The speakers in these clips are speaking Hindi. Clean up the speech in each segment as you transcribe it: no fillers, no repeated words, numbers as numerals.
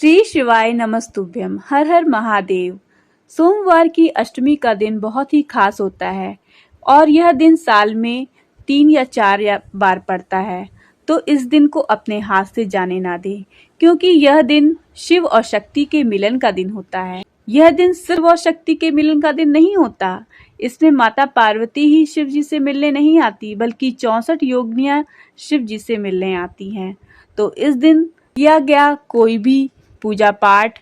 श्री शिवाय नमस्तुभ्यम। हर हर महादेव। सोमवार की अष्टमी का दिन बहुत ही खास होता है और यह दिन साल में 3 या 4 बार पड़ता है। तो इस दिन को अपने हाथ से जाने ना दें, क्योंकि यह दिन शिव और शक्ति के मिलन का दिन होता है। यह दिन शिव और शक्ति के मिलन का दिन नहीं होता। इसमें माता पार्वती ही शिव जी से मिलने नहीं आती, बल्कि 64 योगिनियां शिव जी से मिलने आती हैं। तो इस दिन किया गया कोई भी पूजा पाठ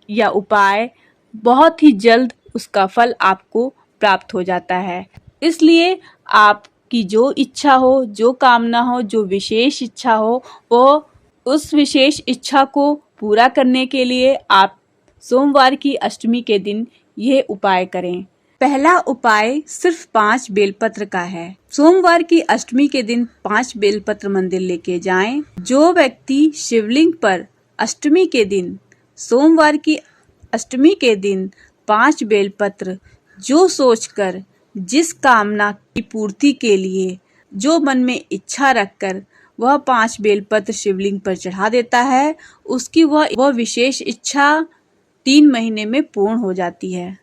या उपाय बहुत ही जल्द उसका फल आपको प्राप्त हो जाता है। इसलिए आपकी जो इच्छा हो, जो कामना हो, जो विशेष इच्छा हो, वो उस विशेष इच्छा को पूरा करने के लिए आप सोमवार की अष्टमी के दिन यह उपाय करें। पहला उपाय सिर्फ 5 बेलपत्र का है। सोमवार की अष्टमी के दिन 5 बेलपत्र मंदिर लेके जाएं। जो व्यक्ति शिवलिंग पर अष्टमी के दिन, सोमवार की अष्टमी के दिन 5 बेलपत्र जो सोचकर, जिस कामना की पूर्ति के लिए, जो मन में इच्छा रखकर वह 5 बेलपत्र शिवलिंग पर चढ़ा देता है, उसकी वह विशेष इच्छा 3 महीने में पूर्ण हो जाती है।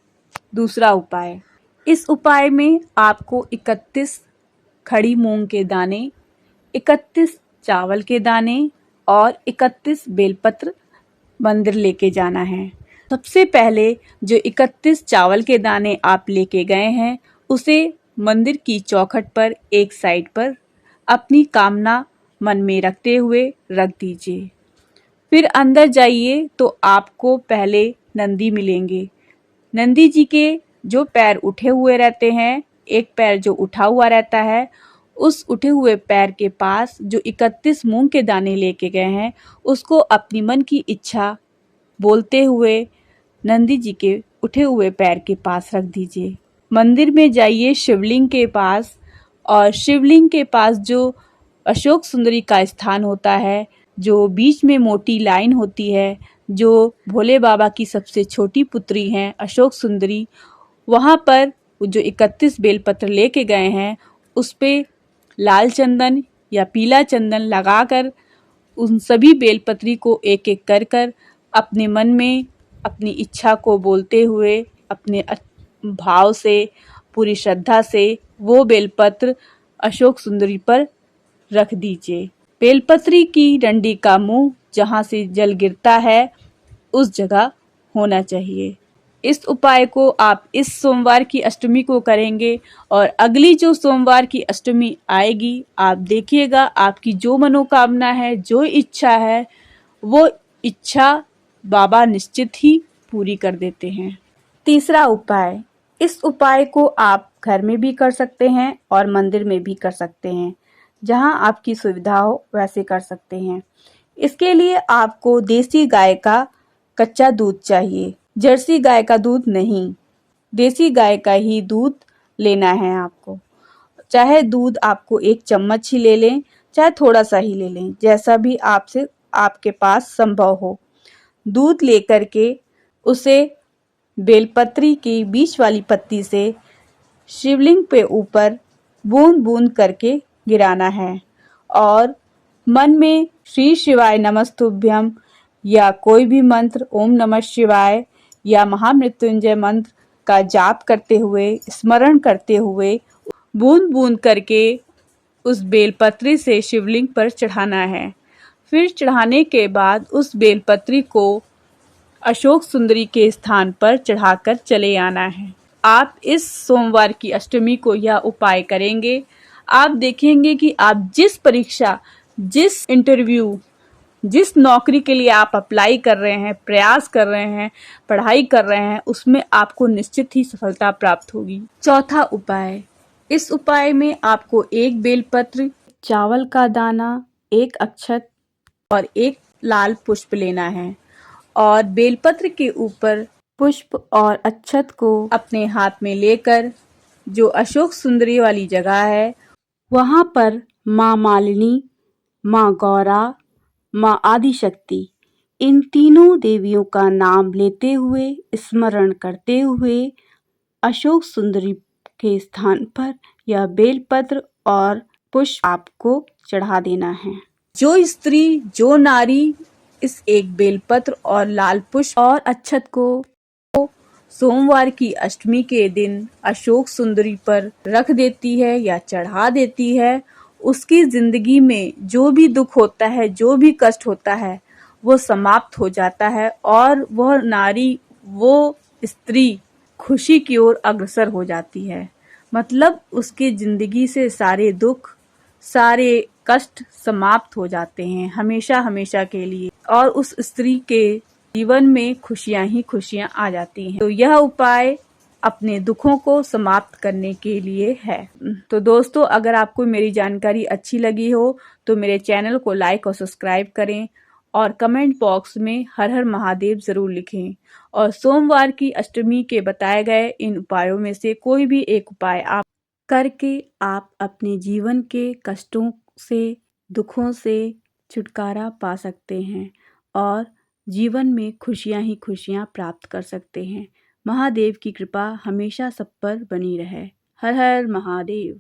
दूसरा उपाय, इस उपाय में आपको 31 खड़ी मूंग के दाने, 31 चावल के दाने और 31 बेलपत्र मंदिर लेके जाना है। सबसे पहले जो 31 चावल के दाने आप लेके गए हैं, उसे मंदिर की चौखट पर एक साइड पर अपनी कामना मन में रखते हुए रख दीजिए। फिर अंदर जाइए तो आपको पहले नंदी मिलेंगे। नंदी जी के जो पैर उठे हुए रहते हैं, एक पैर जो उठा हुआ रहता है, उस उठे हुए पैर के पास जो 31 मूंग के दाने लेके गए हैं, उसको अपनी मन की इच्छा बोलते हुए नंदी जी के उठे हुए पैर के पास रख दीजिए। मंदिर में जाइए शिवलिंग के पास, और शिवलिंग के पास जो अशोक सुंदरी का स्थान होता है, जो बीच में मोटी लाइन होती है, जो भोले बाबा की सबसे छोटी पुत्री हैं अशोक सुंदरी, वहाँ पर जो 31 बेलपत्र लेके गए हैं, उस पे लाल चंदन या पीला चंदन लगाकर उन सभी बेलपत्री को एक एक कर कर अपने मन में अपनी इच्छा को बोलते हुए, अपने भाव से, पूरी श्रद्धा से वो बेलपत्र अशोक सुंदरी पर रख दीजिए। बेलपत्री की डंडी का मुंह जहाँ से जल गिरता है, उस जगह होना चाहिए। इस उपाय को आप इस सोमवार की अष्टमी को करेंगे, और अगली जो सोमवार की अष्टमी आएगी, आप देखिएगा आपकी जो मनोकामना है, जो इच्छा है, वो इच्छा बाबा निश्चित ही पूरी कर देते हैं। तीसरा उपाय, इस उपाय को आप घर में भी कर सकते हैं और मंदिर में भी कर सकते हैं। जहां आपकी सुविधा हो वैसे कर सकते हैं। इसके लिए आपको देसी गाय का कच्चा दूध चाहिए। जर्सी गाय का दूध नहीं, देसी गाय का ही दूध लेना है आपको। चाहे दूध आपको 1 चम्मच ही ले लें, चाहे थोड़ा सा ही ले लें, जैसा भी आपके पास संभव हो। दूध लेकर के उसे बेलपत्री की बीच वाली पत्ती से शिवलिंग पे ऊपर बूंद बूंद करके गिराना है, और मन में श्री शिवाय नमस्तुभ्यम या कोई भी मंत्र, ओम नमः शिवाय या महामृत्युंजय मंत्र का जाप करते हुए, स्मरण करते हुए बूंद बूंद करके उस बेलपत्री से शिवलिंग पर चढ़ाना है। फिर चढ़ाने के बाद उस बेलपत्री को अशोक सुंदरी के स्थान पर चढ़ाकर चले आना है। आप इस सोमवार की अष्टमी को यह उपाय करेंगे, आप देखेंगे कि आप जिस परीक्षा, जिस इंटरव्यू, जिस नौकरी के लिए आप अप्लाई कर रहे हैं, प्रयास कर रहे हैं, पढ़ाई कर रहे हैं, उसमें आपको निश्चित ही सफलता प्राप्त होगी। चौथा उपाय, इस उपाय में आपको 1 बेलपत्र, चावल का दाना, 1 अक्षत और 1 लाल पुष्प लेना है, और बेलपत्र के ऊपर पुष्प और अक्षत को अपने हाथ में लेकर जो अशोक सुंदरी वाली जगह है, वहां पर माँ मालिनी, माँ गौरा, माँ आदिशक्ति, इन तीनों देवियों का नाम लेते हुए, स्मरण करते हुए अशोक सुंदरी के स्थान पर यह बेलपत्र और पुष्प आपको चढ़ा देना है। जो स्त्री, जो नारी इस एक बेलपत्र और लाल पुष्प और अक्षत को सोमवार की अष्टमी के दिन अशोक सुंदरी पर रख देती है या चढ़ा देती है, उसकी जिंदगी में जो भी दुख होता है, जो भी कष्ट होता है, वो समाप्त हो जाता है और वह नारी, वो स्त्री खुशी की ओर अग्रसर हो जाती है। मतलब उसकी जिंदगी से सारे दुख, सारे कष्ट समाप्त हो जाते हैं हमेशा हमेशा के लिए, और उस स्त्री के जीवन में खुशियां ही खुशियां आ जाती हैं। तो यह उपाय अपने दुखों को समाप्त करने के लिए है। तो दोस्तों, अगर आपको मेरी जानकारी अच्छी लगी हो तो मेरे चैनल को लाइक और सब्सक्राइब करें और कमेंट बॉक्स में हर हर महादेव जरूर लिखें। और सोमवार की अष्टमी के बताए गए इन उपायों में से कोई भी एक उपाय आप करके आप अपने जीवन के कष्टों से, दुखों से छुटकारा पा सकते हैं और जीवन में खुशियां ही खुशियां प्राप्त कर सकते हैं। महादेव की कृपा हमेशा सब पर बनी रहे। हर हर महादेव।